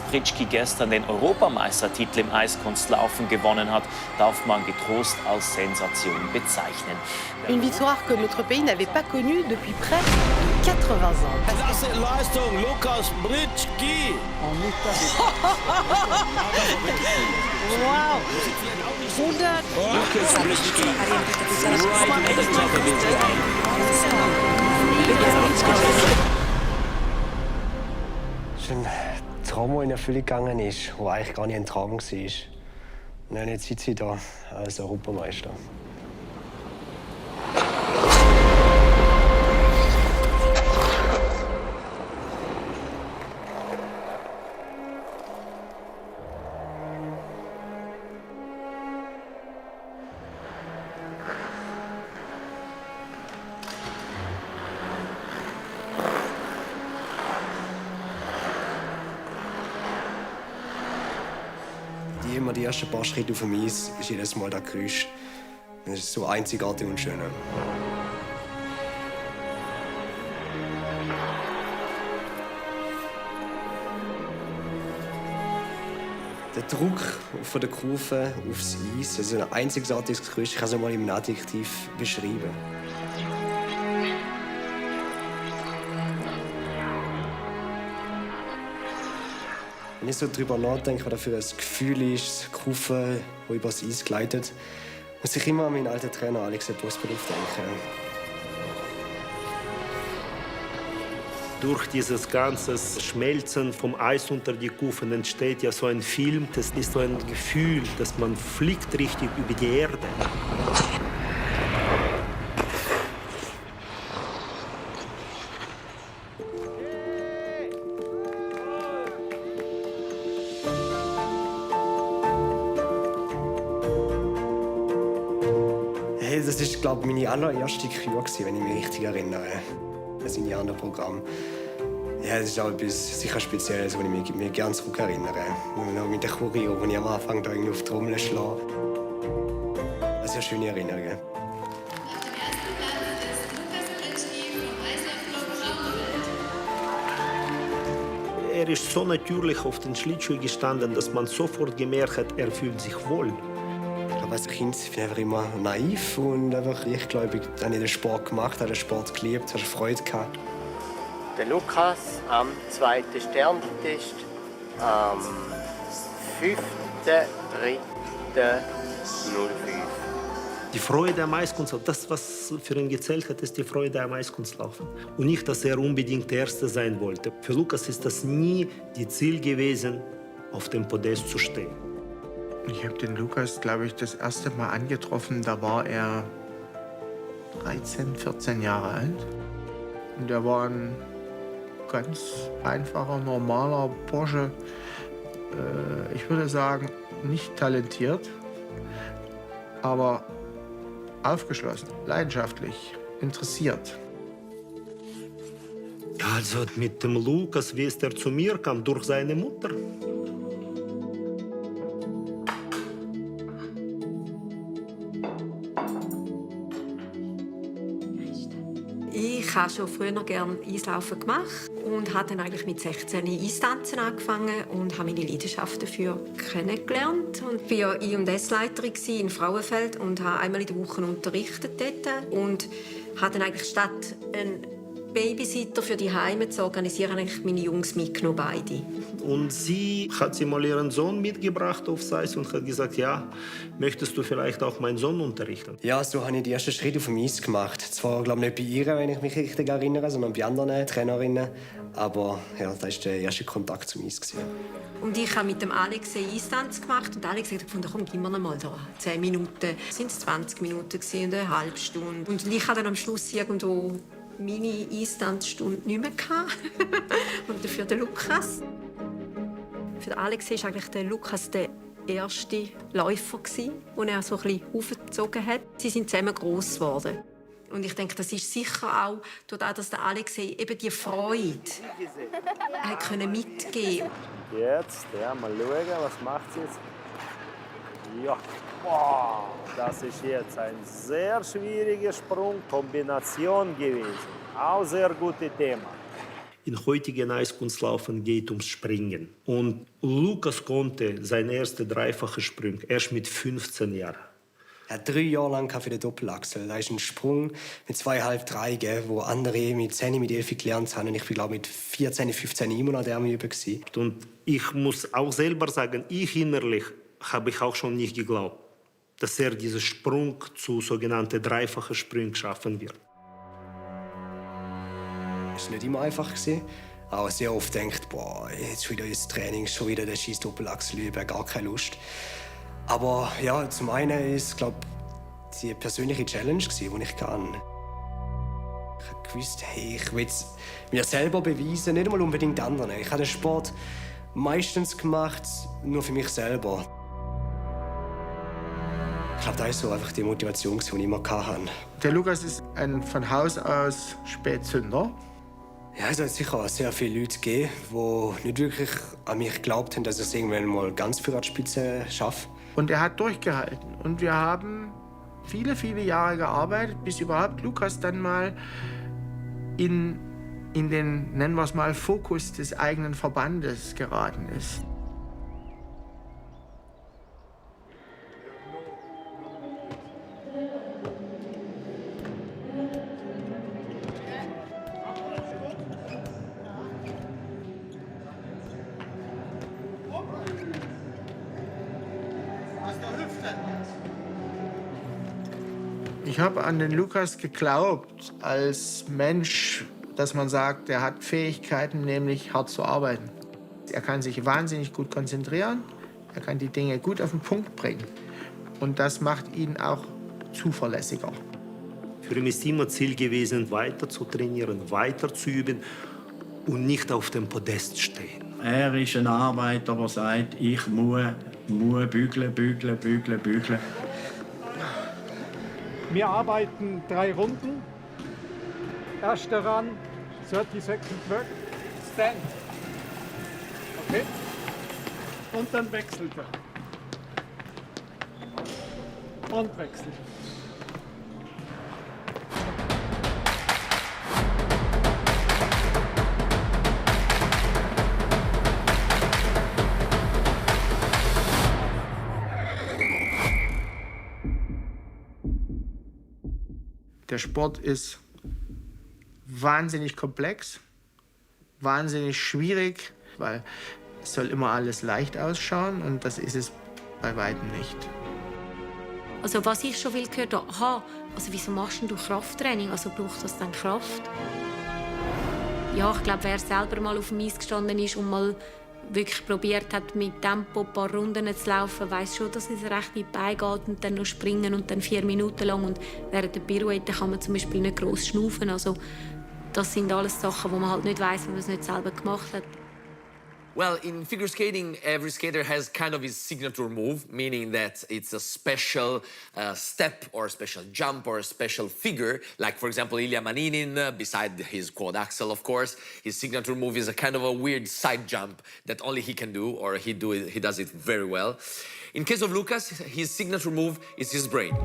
Pritschky gestern den Europameistertitel im Eiskunstlaufen gewonnen hat, darf man getrost als Sensation bezeichnen. Une victoire que notre pays n'avait pas connue depuis près de 80 ans. Das ist Leistung, Lukas Pritschky. Wow! 100. Lukas Pritschky. Right at the top of his Es ist ein Traum, der in Erfüllung gegangen ist, der eigentlich gar nicht ein Traum war. Und jetzt sitze ich hier als Europameister. Immer die ersten paar Schritte auf dem Eis ist jedes Mal das Geräusch. Das ist so einzigartig und schön. Der Druck von der Kurve aufs Eis, also ein einzigartiges Geräusch, ich kann es mal im Adjektiv beschreiben. Wenn ich so darüber nachdenke, was das für ein Gefühl ist, die Kurve, die über das Eis gleitet, muss ich immer an meinen alten Trainer Alexej Pospelov denken. Durch dieses ganze Schmelzen vom Eis unter die Kufen entsteht ja so ein Film. Das ist so ein Gefühl, dass man fliegt richtig über die Erde. Hey, das ist, glaube ich, meine allererste Kür, wenn ich mich richtig erinnere. Das Indianerprogramm. Ja, das ist auch etwas sicher Spezielles, wo ich mich gerne zurückerinnere. Mit der Choreo, wo ich am Anfang da auf die Trommel schlage. Das sind schöne Erinnerungen. Auf dem ersten Platz ist Lukas Pritschky vom Eishockey-Club Schauenfeld. Er ist so natürlich auf den Schlittschuh gestanden, dass man sofort gemerkt hat, er fühlt sich wohl. Als Kind war ich einfach immer naiv und einfach leichtgläubig. Ich habe den Sport gemacht, habe den Sport geliebt, habe Freude gehabt. Der Lukas am zweiten Sterntest am 5.3.05. Die Freude am Eiskunstlauf, das, was für ihn gezählt hat, ist die Freude am Eiskunstlaufen. Und nicht, dass er unbedingt der Erste sein wollte. Für Lukas ist das nie das Ziel gewesen, auf dem Podest zu stehen. Ich habe den Lukas, glaube ich, das erste Mal angetroffen. Da war er 13, 14 Jahre alt. Und er war ein ganz einfacher, normaler Bursche. Ich würde sagen, nicht talentiert, aber aufgeschlossen, leidenschaftlich, interessiert. Ja, also mit dem Lukas, wie ist er zu mir kam, durch seine Mutter. Ich habe schon früher gerne Eislaufen gemacht und habe dann eigentlich mit 16 Eistanzen angefangen und habe meine Leidenschaft dafür kennengelernt. Und ich war I&S-Leiterin in Frauenfeld und habe einmal in der Woche unterrichtet dort und habe dann eigentlich statt einen Babysitter für die Heime zu organisieren, eigentlich meine Jungs mitgenommen, beide. Und sie hat mal ihren Sohn mitgebracht aufs Eis und hat gesagt, ja, möchtest du vielleicht auch meinen Sohn unterrichten? Ja, so habe ich die ersten Schritte auf dem Eis gemacht. Zwar, glaube ich, nicht bei ihr, wenn ich mich richtig erinnere, sondern bei anderen Trainerinnen. Aber ja, das war der erste Kontakt zum Eis. Und ich habe mit dem Alex eine Eistanz gemacht und Alex hat gefunden, komm, gib mir noch mal da 10 Minuten. Sind es 20 Minuten und eine halbe Stunde. Und ich hatte dann am Schluss irgendwo meine Eistanzstunde nicht mehr gehabt. Und dafür der Lukas. Für Alex war eigentlich der Lukas der erste Läufer, den er so ein bisschen aufgezogen hat. Sie sind zusammen gross geworden. Und ich denke, das ist sicher auch dadurch, dass der Alexej eben die Freude mitgeben konnte. Jetzt, ja, mal schauen, was macht sie jetzt? Ja, wow, das ist jetzt ein sehr schwieriger Sprung, Kombination gewesen. Auch sehr gutes Thema. In heutigen Eiskunstlaufen geht ums Springen. Und Lukas konnte seine erste dreifache Sprung erst mit 15 Jahren. Er hat 3 Jahre lang für den Doppelachsel. Da ist ein Sprung mit 2,5-3, gell, wo andere mit 10, mit 11 gelernt haben. Und ich bin, glaube mit 14, 15 immer noch der üben. Und ich muss auch selber sagen, ich innerlich habe ich auch schon nicht geglaubt, dass er diesen Sprung zu sogenannten dreifachen Sprung schaffen wird. Es war nicht immer einfach. Auch sehr oft denkt, boah, jetzt wieder ins Training, schon wieder der scheiß Doppelachsel üben, gar keine Lust. Aber ja, zum einen ist, glaube ich, die persönliche Challenge, die ich kann. Ich habe gewusst, hey, ich will es mir selber beweisen, nicht einmal unbedingt anderen. Ich habe den Sport meistens gemacht, nur für mich selber. Ich glaube, das war so einfach die Motivation, die ich immer hatte. Der Lukas ist ein von Haus aus Spätzünder. Ja, es hat sicher sehr viele Leute gegeben, die nicht wirklich an mich geglaubt haben, dass ich es irgendwann mal ganz für die Spitze schaffe. Und er hat durchgehalten. Und wir haben viele, viele Jahre gearbeitet, bis überhaupt Lukas dann mal in den, nennen wir es mal, Fokus des eigenen Verbandes geraten ist. Ich habe an den Lukas geglaubt als Mensch, dass man sagt, er hat Fähigkeiten, nämlich hart zu arbeiten. Er kann sich wahnsinnig gut konzentrieren, er kann die Dinge gut auf den Punkt bringen. Und das macht ihn auch zuverlässiger. Für ihn ist immer Ziel gewesen, weiter zu trainieren, weiter zu üben und nicht auf dem Podest stehen. Er ist ein Arbeiter, der sagt, ich muss bügeln, bügeln, bügeln, bügeln. Wir arbeiten 3 Runden. Erster Run, 30 Sekunden work, stand. Okay? Und dann wechselt er. Und wechselt. Der Sport ist wahnsinnig komplex, wahnsinnig schwierig, weil es soll immer alles leicht ausschauen und das ist es bei weitem nicht. Also was ich schon viel gehört habe, aha, also wieso machst du Krafttraining? Also braucht das dann Kraft? Ja, ich glaube, wer selber mal auf dem Eis gestanden ist und mal wirklich probiert hat, mit Tempo ein paar Runden zu laufen, weiss schon, dass es recht in die Beine geht und dann noch springen und dann 4 Minuten lang. Und während der Pirouette kann man zum Beispiel nicht gross schnaufen. Also das sind alles Sachen, die man halt nicht weiss, wenn man es nicht selber gemacht hat. Well, in figure skating, every skater has kind of his signature move, meaning that it's a special step or a special jump or a special figure. Like, for example, Ilya Maninin, beside his quad axel, of course, his signature move is a kind of a weird side jump that only he can do, or he does it very well. In case of Lukas, his signature move is his brain.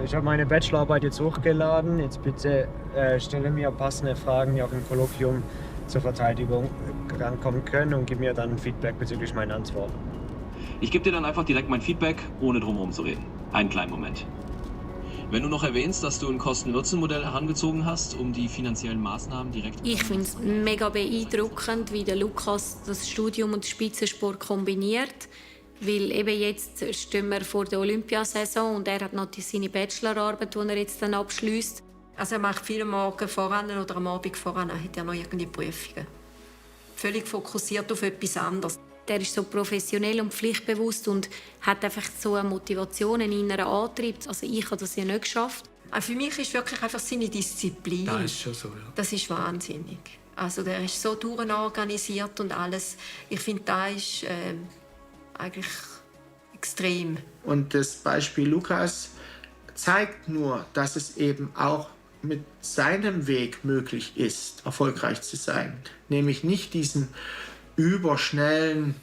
Ich habe meine Bachelorarbeit jetzt hochgeladen. Jetzt bitte stelle mir passende Fragen, die auch im Kolloquium zur Verteidigung rankommen können und gib mir dann Feedback bezüglich meiner Antworten. Ich gebe dir dann einfach direkt mein Feedback, ohne drum herum zu reden. Einen kleinen Moment. Wenn du noch erwähnst, dass du ein Kosten-Nutzen-Modell herangezogen hast, um die finanziellen Maßnahmen direkt... Ich finde es mega beeindruckend, wie der Lukas das Studium und den Spitzensport kombiniert. Weil eben jetzt stehen wir vor der Olympiasaison und er hat noch seine Bachelorarbeit, die er jetzt dann abschliesst. Also er macht viele Morgen voran oder am Abend voran hat er noch irgendeine Prüfungen. Völlig fokussiert auf etwas anderes. Der ist so professionell und pflichtbewusst und hat einfach so eine Motivation, einen inneren Antrieb. Also ich habe das ja nicht geschafft. Für mich ist wirklich einfach seine Disziplin. Das ist schon so, ja. Das ist wahnsinnig. Also der ist so durchorganisiert und alles. Ich finde, das ist eigentlich extrem. Und das Beispiel Lukas zeigt nur, dass es eben auch mit seinem Weg möglich ist, erfolgreich zu sein. Nämlich nicht diesen überschnellen,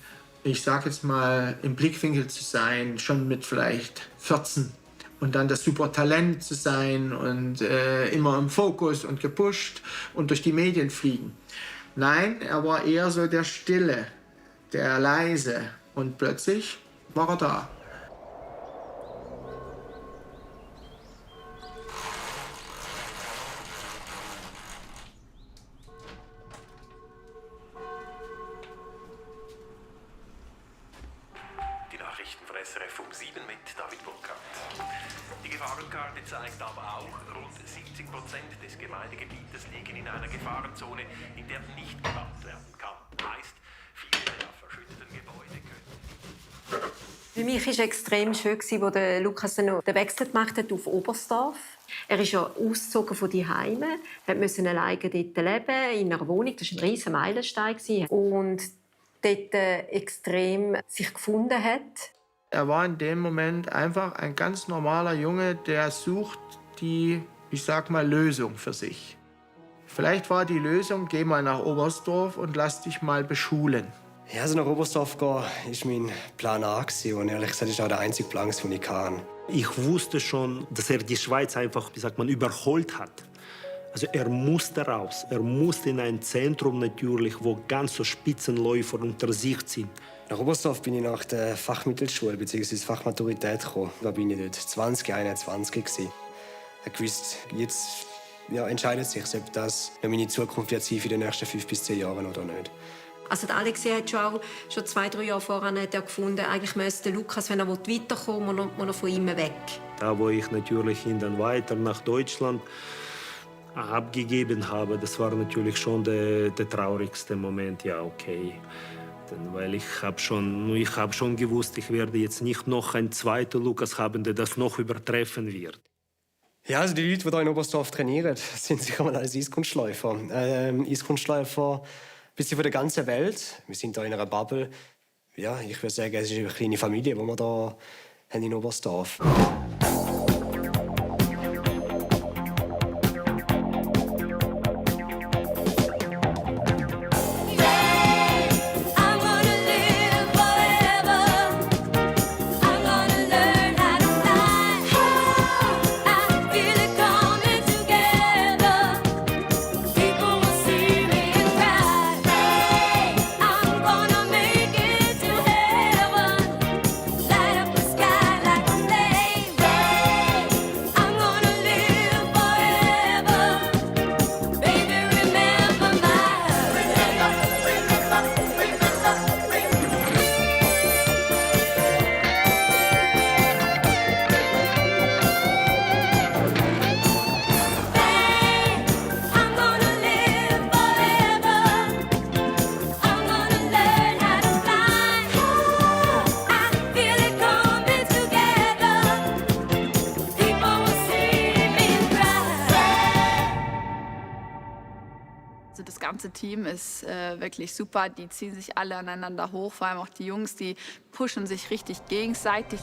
ich sage jetzt mal, im Blickwinkel zu sein, schon mit vielleicht 14 Und dann das super Talent zu sein und immer im Fokus und gepusht und durch die Medien fliegen. Nein, er war eher so der Stille, der Leise. Und plötzlich war er da. Die Nachrichten von SRF um 7 mit David Burkhardt. Die Gefahrenkarte zeigt aber auch, rund 70% des Gemeindegebietes liegen in einer Gefahrenzone, in der nicht gebaut werden kann. Heißt, viele der verschütteten Gebäude können. Für mich war es extrem schön, als der Lukas den Wechsel gemacht hat auf Oberstdorf. Er ist ja ausgezogen von die Heime, musste alleine dort leben, in einer Wohnung. Das war ein riesiger Meilenstein. Und dort extrem sich gefunden hat. Er war in dem Moment einfach ein ganz normaler Junge, der sucht die, ich sag mal, Lösung für sich. Vielleicht war die Lösung, geh mal nach Oberstdorf und lass dich mal beschulen. Ja, also nach Oberstdorf gehen war mein Plan A. Und ehrlich gesagt, das ist auch der einzige Plan, den ich hatte. Ich wusste schon, dass er die Schweiz einfach, wie sagt man, überholt hat. Also er musste raus. Er musste in ein Zentrum natürlich, wo ganz so Spitzenläufer unter sich sind. Nach Oberstdorf bin ich nach der Fachmittelschule bzw. Fachmaturität gekommen. Da bin ich dort 20, 21 gewesen. Ich wusste, jetzt entscheidet sich, ob das meine Zukunft wird sein für die nächsten 5 bis 10 Jahre oder nicht. Also der Alexei hat schon 2-3 Jahre vorher gefunden, eigentlich müsste Lukas, wenn er weiterkommen will, muss er von ihm weg. Da, wo ich natürlich ihn dann weiter nach Deutschland abgegeben habe, das war natürlich schon der traurigste Moment. Ja, okay. Weil ich habe schon gewusst, ich werde jetzt nicht noch einen zweiten Lukas haben, der das noch übertreffen wird. Ja, also die Leute, die hier in Oberstdorf trainieren, sind sicher mal alles Eiskunstläufer. Eiskunstläufer ein bisschen von der ganzen Welt. Wir sind hier in einer Bubble. Ja, ich würde sagen, es ist eine kleine Familie, die wir hier haben in Oberstdorf. Also das ganze Team ist wirklich super. Die ziehen sich alle aneinander hoch. Vor allem auch die Jungs, die pushen sich richtig gegenseitig.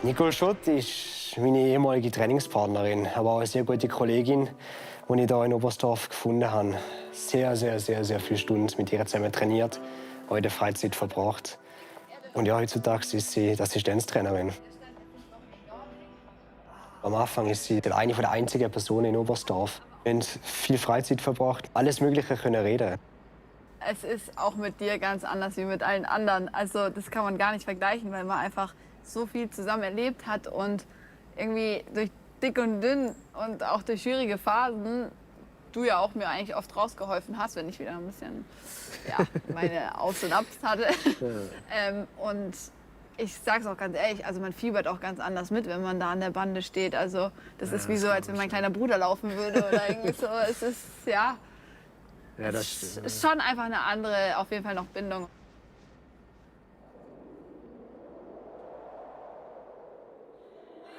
Nicole Schott ist meine ehemalige Trainingspartnerin, aber auch eine sehr gute Kollegin, die ich hier in Oberstdorf gefunden habe. Sehr viele Stunden mit ihr zusammen trainiert, auch in der Freizeit verbracht. Und ja, heutzutage ist sie die Assistenztrainerin. Am Anfang ist sie eine der einzigen Personen in Oberstdorf. Wir haben viel Freizeit verbracht, alles Mögliche können reden. Es ist auch mit dir ganz anders wie mit allen anderen. Also das kann man gar nicht vergleichen, weil man einfach so viel zusammen erlebt hat und irgendwie durch dick und dünn und auch durch schwierige Phasen du ja auch mir eigentlich oft rausgeholfen hast, wenn ich wieder ein bisschen meine Aufs und Abs hatte. Und ich sag's auch ganz ehrlich, also man fiebert auch ganz anders mit, wenn man da an der Bande steht. Also das ist wie so, als wenn mein kleiner Bruder laufen würde oder irgendwie so. Es ist, es ist schon einfach eine andere, auf jeden Fall noch Bindung.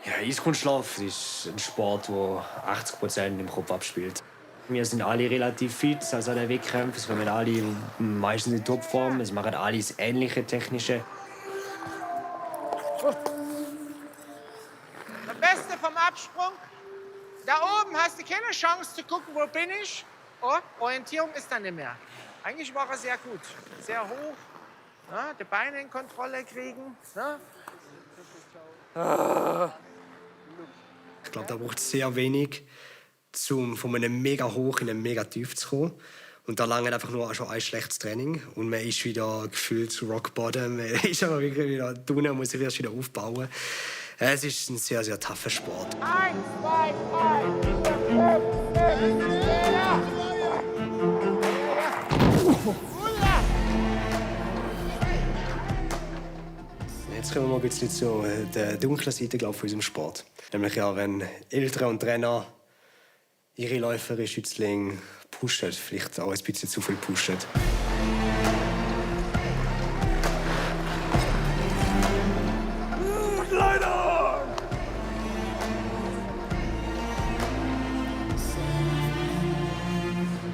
Ja, Eiskunstlauf ist ein Sport, der 80% im Kopf abspielt. Wir sind alle relativ fit, also der Wettkampf. Es kommen alle meistens in Topform. Es machen alle das ähnliche Technische. Der Beste vom Absprung. Da oben hast du keine Chance zu gucken, wo bin ich. Oh, Orientierung ist da nicht mehr. Eigentlich war er sehr gut. Sehr hoch. Ne? Die Beine in Kontrolle kriegen. Ne? Ich glaube, da braucht es sehr wenig, um von einem mega hoch in einen mega tief zu kommen. Und da lange einfach nur schon ein schlechtes Training. Und man ist wieder gefühlt zu Rock Bottom. Man ist aber wirklich wieder unten und muss sich erst wieder aufbauen. Es ist ein sehr, sehr tougher Sport. 1, 2, 3, 4, 5, 6, 7, 8. Jetzt kommen wir mal ein bisschen zu der dunklen Seite, glaube ich, von unserem Sport. Nämlich ja, wenn Eltern und Trainer ihre Läufer, Schützlinge pushen, vielleicht auch ein bisschen zu viel pushen.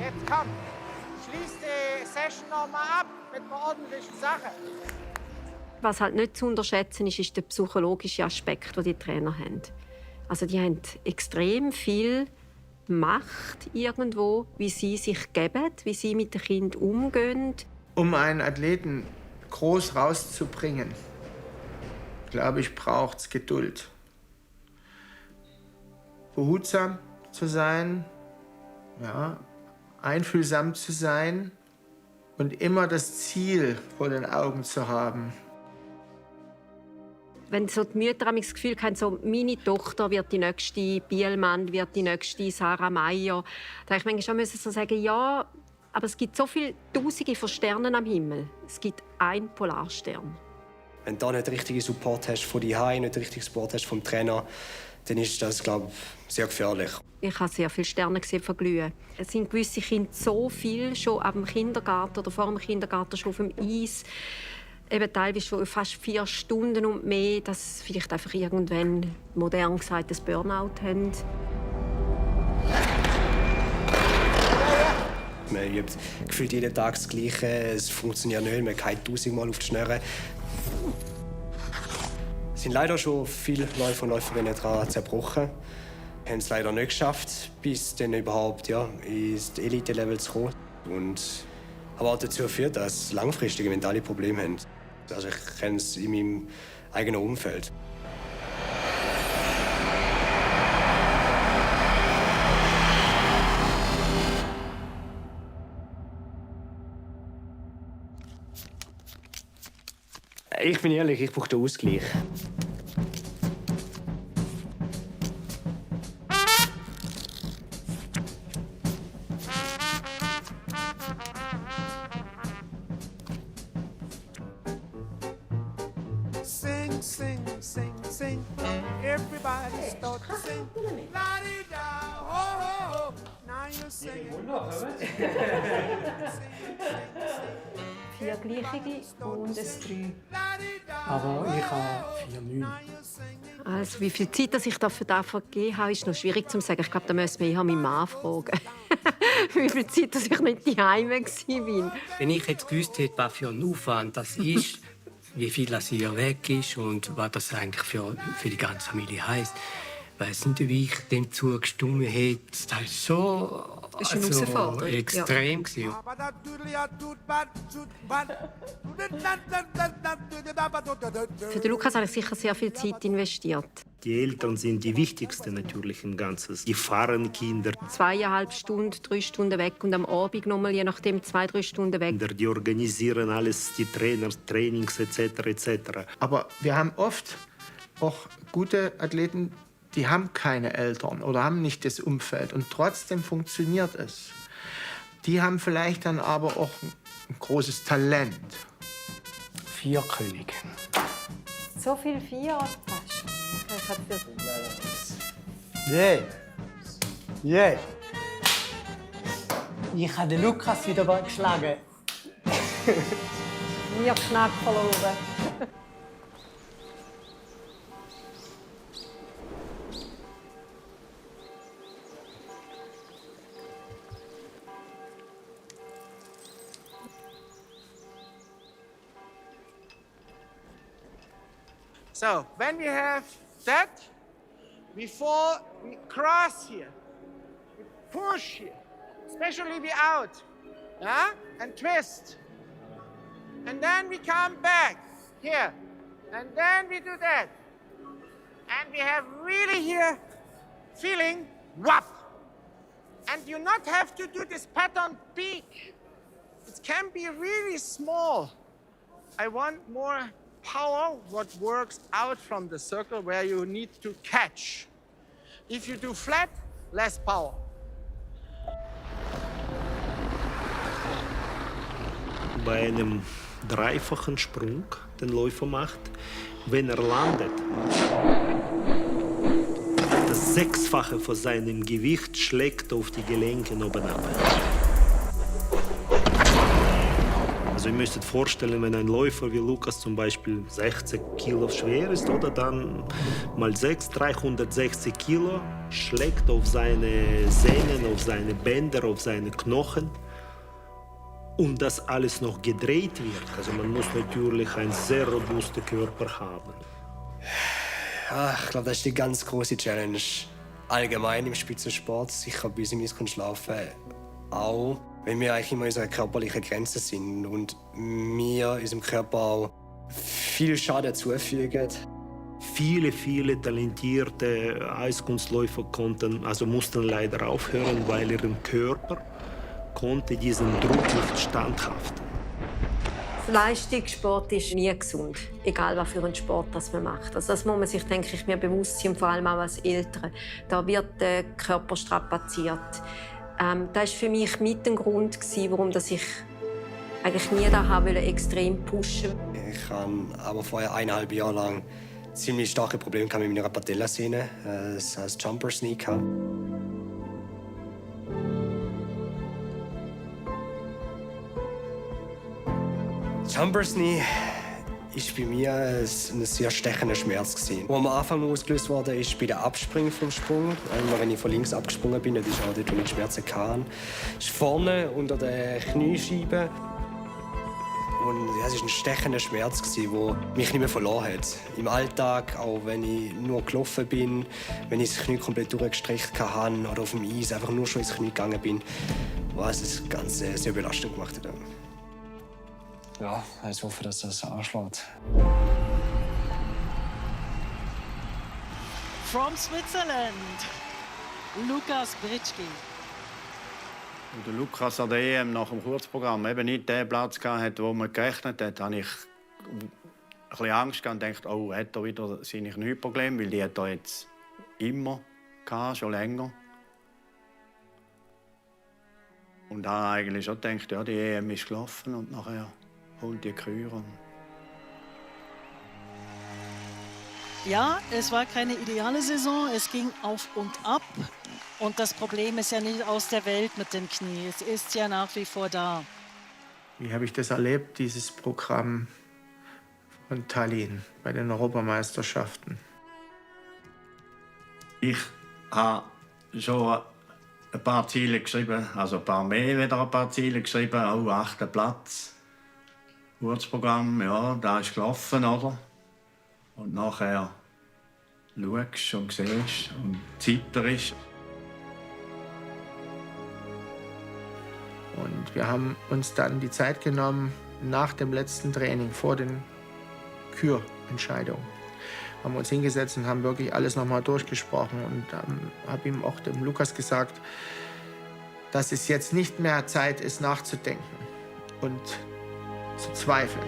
Jetzt komm, schließ die Session noch mal ab mit einer ordentlichen Sache. Was halt nicht zu unterschätzen ist der psychologische Aspekt, den die Trainer haben. Also die haben extrem viel Macht irgendwo, wie sie sich geben, wie sie mit den Kindern umgehen. Um einen Athleten groß rauszubringen, glaube ich, braucht es Geduld. Behutsam zu sein, ja, einfühlsam zu sein und immer das Ziel vor den Augen zu haben. Wenn so die Mütter das Gefühl haben, so, meine Tochter wird die nächste Bielmann, wird die nächste Sarah Meier, da ich manchmal schon so sagen, ja, aber es gibt so viele Tausende von Sternen am Himmel. Es gibt einen Polarstern. Wenn du da nicht den richtigen Support hast von dir, nicht den richtigen Support hast vom Trainer, dann ist das, glaube ich, sehr gefährlich. Ich habe sehr viele Sterne gesehen verglühen. Es sind gewisse Kinder so viel schon ab dem Kindergarten oder vor dem Kindergarten schon auf dem Eis. Eben teilweise schon fast 4 Stunden und mehr, dass sie vielleicht einfach irgendwann, modern gesagt, ein Burnout haben. Man übt gefühlt jeden Tag das Gleiche. Es funktioniert nicht, man geht 1000-mal auf die Schnurren. Es sind leider schon viele Läufer und Läuferinnen daran zerbrochen. Wir haben es leider nicht geschafft, bis dann überhaupt ins Elite-Level zu kommen. Und aber auch dazu führt, dass sie langfristige mentale Probleme haben. Also ich kenne es in meinem eigenen Umfeld. Ich bin ehrlich, ich brauche den Ausgleich. Sing, sing, sing, sing. Everybody start to sing. La-di-da, ho, ho, ho. Now you're singing. 4 Gleichige und ein 3. Aber ich habe 4,9. Also, wie viel Zeit ich dafür vergeben habe, ist noch schwierig zu sagen. Ich glaube, da müssen wir meinen Mann fragen. Wie viel Zeit ich nicht daheim war. Wenn ich jetzt gewusst hätte, was für ein Aufwand das ist, wie viel das hier weg ist und was das eigentlich für die ganze Familie heisst, weiss nicht, wie ich dem zugestimmt hätte. Das ist so extrem. Ja. Für den Lukas habe ich sicher sehr viel Zeit investiert. Die Eltern sind die wichtigsten natürlich im Ganzen. Die fahren Kinder. 2,5 Stunden, 3 Stunden weg und am Abend noch mal, je nachdem 2-3 Stunden weg. Die organisieren alles, die Trainer, Trainings etc. etc. Aber wir haben oft auch gute Athleten, die haben keine Eltern oder haben nicht das Umfeld und trotzdem funktioniert es. Die haben vielleicht dann aber auch ein großes Talent. 4 Könige. So viel 4 hast du. Yeah. Yeah. Ich habe den Lukas wieder geschlagen. Wir knapp verloren. So, when we have that, before we cross here, we push here, especially be out, yeah, and twist. And then we come back here, and then we do that. And we have really here feeling whap. And you not have to do this pattern big. It can be really small. I want more power, what works out from the circle where you need to catch. If you do flat, less power. Bei einem dreifachen Sprung, den Läufer macht, wenn er landet, das Sechsfache von seinem Gewicht schlägt auf die Gelenke oben ab. Also ihr müsstet vorstellen, wenn ein Läufer wie Lukas zum Beispiel 60 Kilo schwer ist, oder dann mal 6, 360 Kilo, schlägt auf seine Sehnen, auf seine Bänder, auf seine Knochen. Und das alles noch gedreht wird. Also man muss natürlich einen sehr robusten Körper haben. Ja, ich glaube, das ist die ganz große Challenge. Allgemein im Spitzensport, sicher bis im Eiskunstlaufen auch. Wenn wir eigentlich immer in unserer körperlichen Grenze sind und wir unserem Körper auch viel Schaden zufügen. Viele talentierte Eiskunstläufer mussten leider aufhören, weil ihr Körper konnte diesen Druck nicht standhaften. Leistungssport ist nie gesund, egal was für einen Sport das man macht. Also das muss man sich, denke ich, mir bewusst sein, vor allem auch als Eltern. Da wird der Körper strapaziert. Das war für mich mit ein Grund, warum ich eigentlich nie da extrem pushen wollte. Ich hatte aber vorher 1,5 Jahre lang ziemlich starke Probleme mit meiner Patellasehne, das heißt Jumper's Knee. Jumper's Knee war bei mir ein sehr stechender Schmerz. Der am Anfang ausgelöst wurde, ist bei der Abspringen vom Sprung. Wenn ich von links abgesprungen bin, das ist auch dort, wo ich Schmerzen hatte. Das ist vorne unter der Kniescheibe. Und ja, es war ein stechender Schmerz, der mich nicht mehr verloren hat. Im Alltag, auch wenn ich nur gelaufen bin, wenn ich das Knie komplett durchgestreckt hatte oder auf dem Eis einfach nur schon ins Knie gegangen bin, was das Ganze sehr belastend gemacht hat. Ja, ich hoffe, dass das anschlägt. From Switzerland, Lukas Britschki. Der Lukas an der EM nach dem Kurzprogramm eben nicht den Platz hatte, wo man gerechnet hat, hatte ich ein bisschen Angst und dachte, oh, hat er wieder seine Knieprobleme, weil die hat er jetzt immer gehabt, schon länger. Und da habe ich eigentlich schon gedacht, ja, die EM ist gelaufen und nachher holt die Kür. Ja, es war keine ideale Saison, es ging auf und ab. Und das Problem ist ja nicht aus der Welt mit dem Knie, es ist ja nach wie vor da. Wie habe ich das erlebt, dieses Programm von Tallinn bei den Europameisterschaften? Ich habe schon ein paar Ziele geschrieben, also ein paar mehr wieder ein paar Ziele geschrieben, auch 8. Platz. Kurzprogramm, ja, da ist gelaufen, oder? Und nachher schaust und siehst und zitterst. Und wir haben uns dann die Zeit genommen, nach dem letzten Training, vor den Kürentscheidungen, haben wir uns hingesetzt und haben wirklich alles nochmal durchgesprochen. Und habe ihm auch dem Lukas gesagt, dass es jetzt nicht mehr Zeit ist, nachzudenken und zu zweifeln.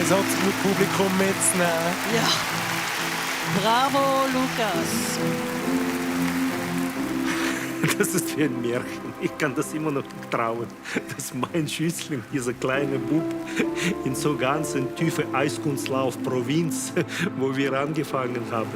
So zum Publikum mitzunehmen. Ja. Bravo, Lukas. Das ist wie ein Märchen. Ich kann das immer noch nicht trauen, dass mein Schützling, dieser kleine Bub, in so ganz tiefe Eiskunstlauf Provinz, wo wir angefangen haben.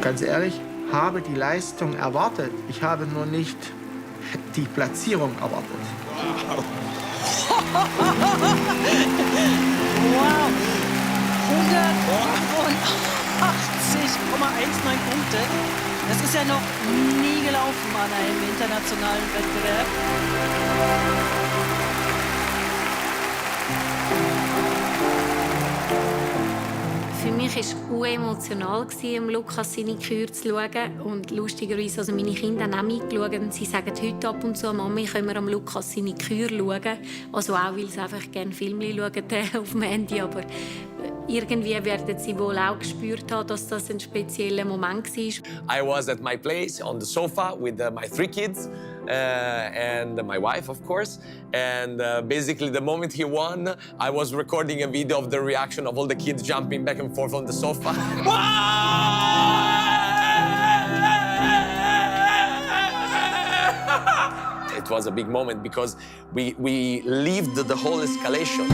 Ganz ehrlich, habe die Leistung erwartet. Ich habe nur nicht die Platzierung erwartet. Wow! 185,19 Punkte. Das ist ja noch nie gelaufen an einem internationalen Wettbewerb. Für mich war es emotional, Lukas seine Kür zu schauen. Und lustigerweise, also meine Kinder haben auch mitgeschaut. Und sie sagen heute ab und zu, Mami, können wir am Lukas seine Kür schauen. Also auch, weil sie einfach gerne Filme schauen auf dem Handy. Aber irgendwie werden sie wohl auch gespürt haben, dass das ein spezieller Moment war. I was at my place on the sofa with my 3 kids and my wife, of course. And basically, the moment he won, I was recording a video of the reaction of all the kids jumping back and forth on the sofa. It was a big moment because we lived the whole escalation.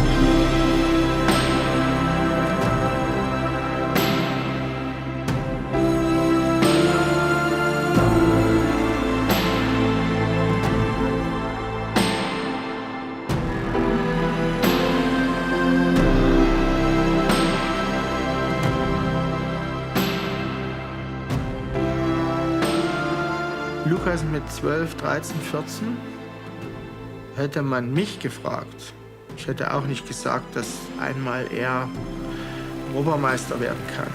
Lukas mit 12, 13, 14, hätte man mich gefragt, ich hätte auch nicht gesagt, dass einmal er Europameister werden kann.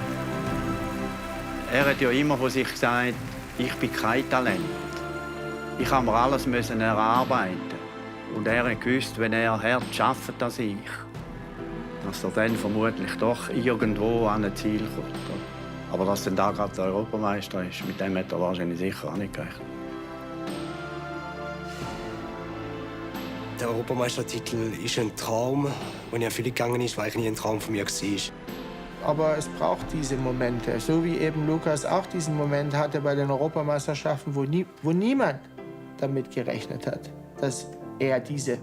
Er hat ja immer von sich gesagt, ich bin kein Talent. Ich habe mir alles erarbeiten. Und er hat gewusst, wenn er härter arbeitet als ich, dass er dann vermutlich doch irgendwo an ein Ziel kommt. Aber dass dann da gerade der Europameister ist, mit dem hat er wahrscheinlich sicher auch nicht gerechnet. Der Europameistertitel ist ein Traum, wenn er völlig gegangen ist, weil ich nie ein Traum von mir war. Aber es braucht diese Momente, so wie eben Lukas auch diesen Moment hatte bei den Europameisterschaften, wo niemand damit gerechnet hat, dass er diese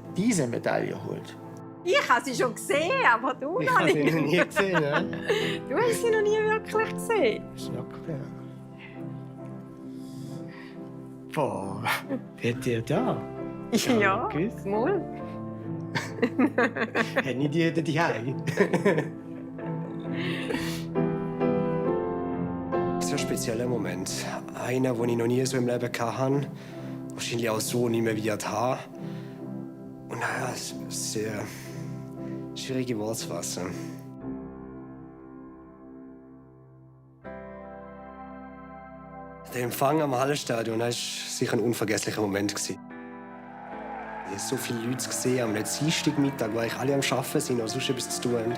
Medaille holt. Ich habe sie schon gesehen, aber du Ich noch habe nicht. sie noch nie gesehen. Ja? Du hast sie noch nie wirklich gesehen. Boah, hätte ihr da? Ja, mal. Hat nicht jeder die Hause. Das ist ein spezieller Moment. Einer, den ich noch nie so im Leben hatte. Wahrscheinlich auch so nicht mehr wird haben. Und naja, es ist sehr schwierige Worte zu fassen. Der Empfang am Hallenstadion war sicher ein unvergesslicher Moment. Ich habe so viele Leute gesehen am Dienstagmittag, wo alle am Arbeiten sind oder sonst etwas zu tun haben.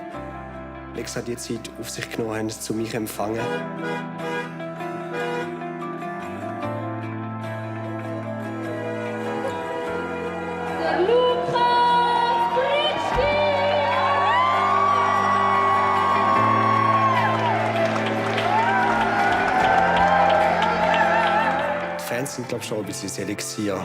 Lex hat die Zeit auf sich genommen, um mich zu empfangen. Die Fans sind, glaube ich, schon ein bisschen das Elixier.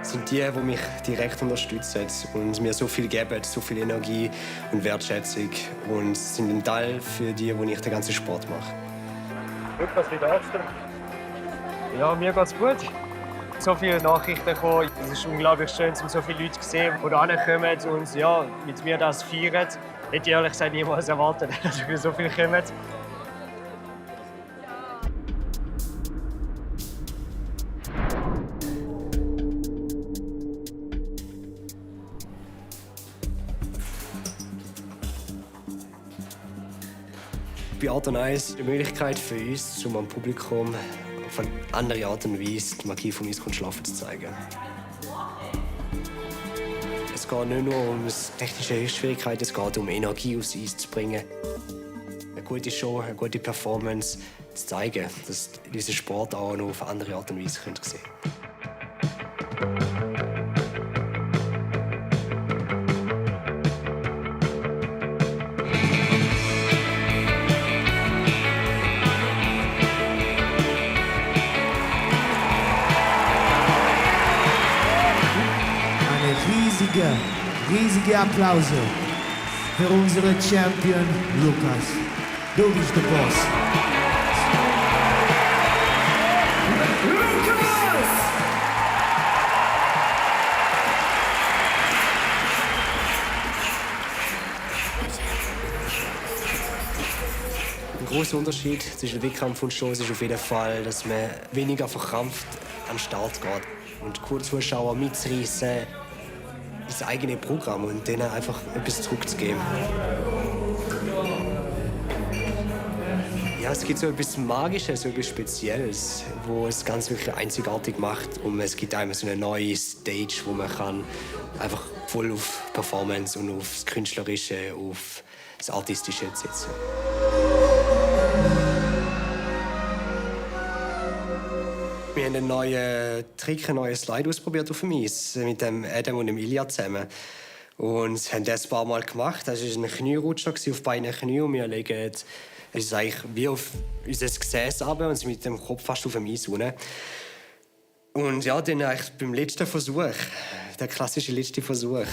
Sind die mich direkt unterstützen und mir so viel geben, so viel Energie und Wertschätzung und sind ein Teil für die ich den ganzen Sport mache. Lukas, wie geht's dir? Ja, mir geht's gut. So viele Nachrichten gekommen. Es ist unglaublich schön, so viele Leute zu sehen, die herkommen und ja, mit mir das feiern. Hätte ich ehrlich gesagt niemals erwartet, dass so viele kommen. Bei Art und Weise die Möglichkeit für uns, um am Publikum auf eine andere Art und Weise die Magie vom Eiskunstlauf zu zeigen. Es geht nicht nur um technische Schwierigkeiten, es geht um Energie aufs Eis zu bringen. Eine gute Show, eine gute Performance zu zeigen, dass dieser Sport auch noch auf eine andere Art und Weise sehen können. riesige Applaus für unseren Champion Lukas. Du bist der Boss. Ein grosser Unterschied zwischen Wettkampf und Show ist auf jeden Fall, dass man weniger verkrampft an den Start geht. Und die Zuschauer mitzureissen ins eigene Programm und denen einfach etwas zurückzugeben. Ja, es gibt so etwas Magisches, so etwas Spezielles, wo es ganz wirklich einzigartig macht. Und es gibt einmal so eine neue Stage, wo man kann einfach voll auf Performance und auf das Künstlerische, auf das Artistische setzen. Wir haben einen neuen Trick, einen neuen Slide ausprobiert auf dem Eis mit dem Adam und dem Ilya zusammen. Und haben das ein paar Mal gemacht. Das war ein Knierutscher auf beiden Knien. Und wir legen es eigentlich wie auf unser Gesäß runter und sind mit dem Kopf fast auf dem Eis unten. Und ja, dann eigentlich beim letzten Versuch, der klassische letzte Versuch.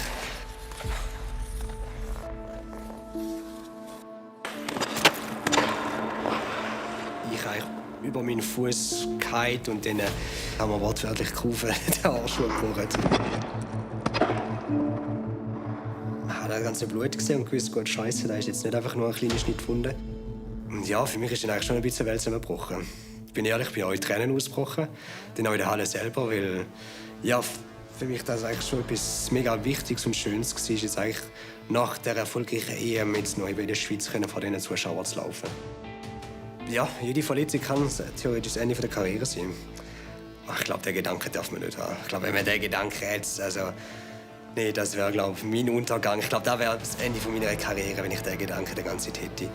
Ich eigentlich über meinen Fuß gehalten und dann haben wir wortwörtlich gerufen, den Arsch gebrochen. Ich habe das ganze Blut gesehen und gewusst, Gott, Scheiße, da ist jetzt nicht einfach nur ein kleiner Schnitt gefunden. Und ja, für mich ist dann eigentlich schon ein bisschen die Welt zusammengebrochen. Ich bin ehrlich, ich bin auch in Tränen ausgebrochen. Dann auch in der Halle selber, weil ja, für mich das eigentlich schon etwas mega Wichtiges und Schönes war, jetzt eigentlich nach der erfolgreichen EM jetzt noch in der Schweiz vor diesen Zuschauern zu laufen. Ja, jede Verletzung kann theoretisch das Ende der Karriere sein. Ich glaube, den Gedanken darf man nicht haben. Ich glaube, wenn man den Gedanken hätte, nee, das wäre, glaube ich, mein Untergang. Ich glaube, das wäre das Ende meiner Karriere, wenn ich den Gedanken die ganze Zeit hätte.